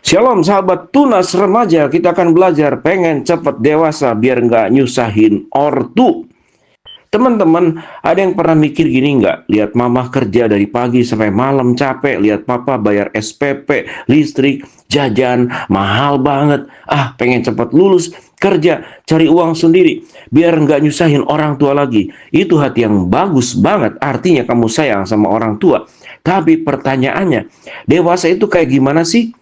Shalom sahabat tunas remaja, kita akan belajar pengen cepet dewasa biar nggak nyusahin ortu. Teman-teman, ada yang pernah mikir gini nggak? Lihat mama kerja dari pagi sampai malam capek, lihat papa bayar SPP, listrik, jajan, mahal banget. Pengen cepet lulus, kerja, cari uang sendiri, biar nggak nyusahin orang tua lagi. Itu hati yang bagus banget, artinya kamu sayang sama orang tua. Tapi pertanyaannya, dewasa itu kayak gimana sih?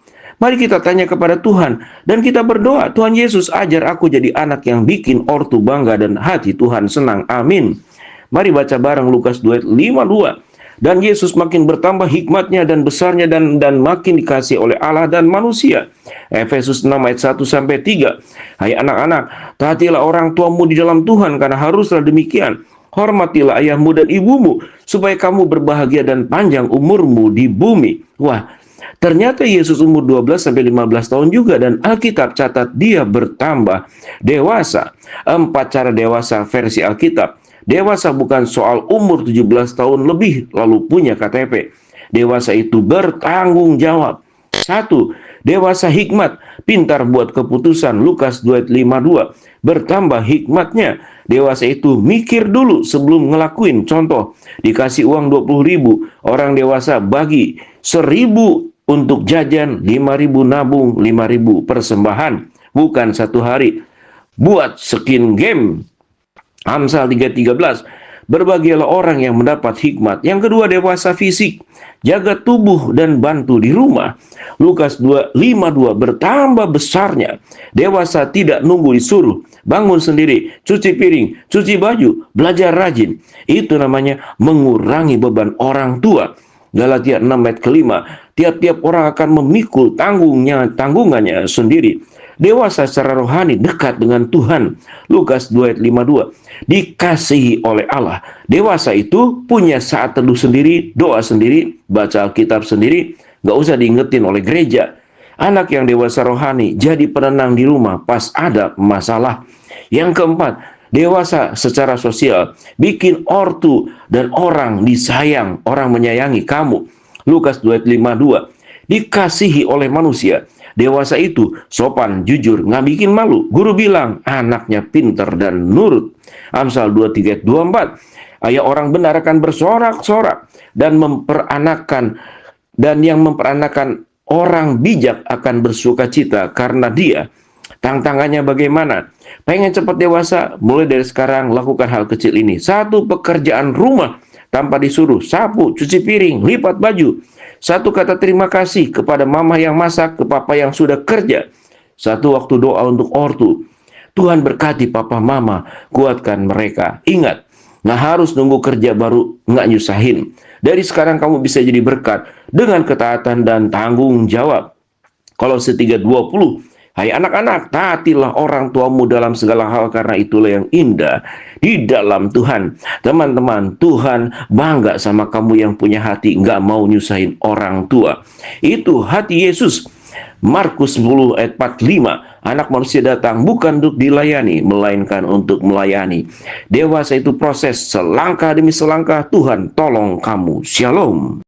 Mari kita tanya kepada Tuhan dan kita berdoa, Tuhan Yesus ajar aku jadi anak yang bikin ortu bangga dan hati Tuhan senang. Amin. Mari baca bareng Lukas 2:52. Dan Yesus makin bertambah hikmatnya dan besarnya dan makin dikasih oleh Allah dan manusia. Efesus 6 ayat 1 sampai 3. Hai anak-anak, taatilah orang tuamu di dalam Tuhan karena haruslah demikian. Hormatilah ayahmu dan ibumu supaya kamu berbahagia dan panjang umurmu di bumi. Wah, ternyata Yesus umur 12-15 tahun juga dan Alkitab catat dia bertambah dewasa. 4 cara dewasa versi Alkitab. Dewasa bukan soal umur 17 tahun lebih lalu punya KTP. Dewasa itu bertanggung jawab. 1. Dewasa hikmat, pintar buat keputusan. Lukas 2:52. Bertambah hikmatnya. Dewasa itu mikir dulu sebelum ngelakuin. Contoh, dikasih uang 20.000, orang dewasa bagi 1.000 untuk jajan, 5.000 nabung, 5.000 persembahan. Bukan satu hari. Buat skin game. Amsal 3:13. Berbahagialah orang yang mendapat hikmat. Yang kedua, dewasa fisik. Jaga tubuh dan bantu di rumah. Lukas 2:52. Bertambah besarnya. Dewasa tidak nunggu disuruh. Bangun sendiri, cuci piring, cuci baju, belajar rajin. Itu namanya mengurangi beban orang tua. Galatia 6 ayat kelima. Tiap-tiap orang akan memikul tanggungannya sendiri. Dewasa secara rohani dekat dengan Tuhan. Lukas 2 ayat 52. Dikasihi oleh Allah. Dewasa itu punya saat teduh sendiri, doa sendiri, baca Alkitab sendiri, gak usah diingetin oleh gereja. Anak yang dewasa rohani jadi penenang di rumah pas ada masalah. Yang keempat, dewasa secara sosial, bikin ortu dan orang disayang, orang menyayangi kamu. Lukas 2:52. Dikasihi oleh manusia. Dewasa itu sopan, jujur, nggak bikin malu. Guru bilang anaknya pinter dan nurut. Amsal 23:24. Ayah orang benar akan bersorak-sorak dan yang memperanakan orang bijak akan bersuka cita karena dia. Tantangannya bagaimana? Pengen cepat dewasa? Mulai dari sekarang lakukan hal kecil ini. 1. Pekerjaan rumah tanpa disuruh. Sapu, cuci piring, lipat baju. 1 kata terima kasih kepada mama yang masak, ke papa yang sudah kerja. 1 waktu doa untuk ortu. Tuhan berkati papa mama, kuatkan mereka. Ingat, nggak harus nunggu kerja baru nggak nyusahin. Dari sekarang kamu bisa jadi berkat dengan ketaatan dan tanggung jawab. Kolose 3:20. Hai anak-anak, taatilah orang tuamu dalam segala hal karena itulah yang indah di dalam Tuhan. Teman-teman, Tuhan bangga sama kamu yang punya hati nggak mau nyusahin orang tua. Itu hati Yesus. Markus 10 ayat 45. Anak manusia datang bukan untuk dilayani, melainkan untuk melayani. Dewasa itu proses, selangkah demi selangkah Tuhan tolong kamu. Shalom.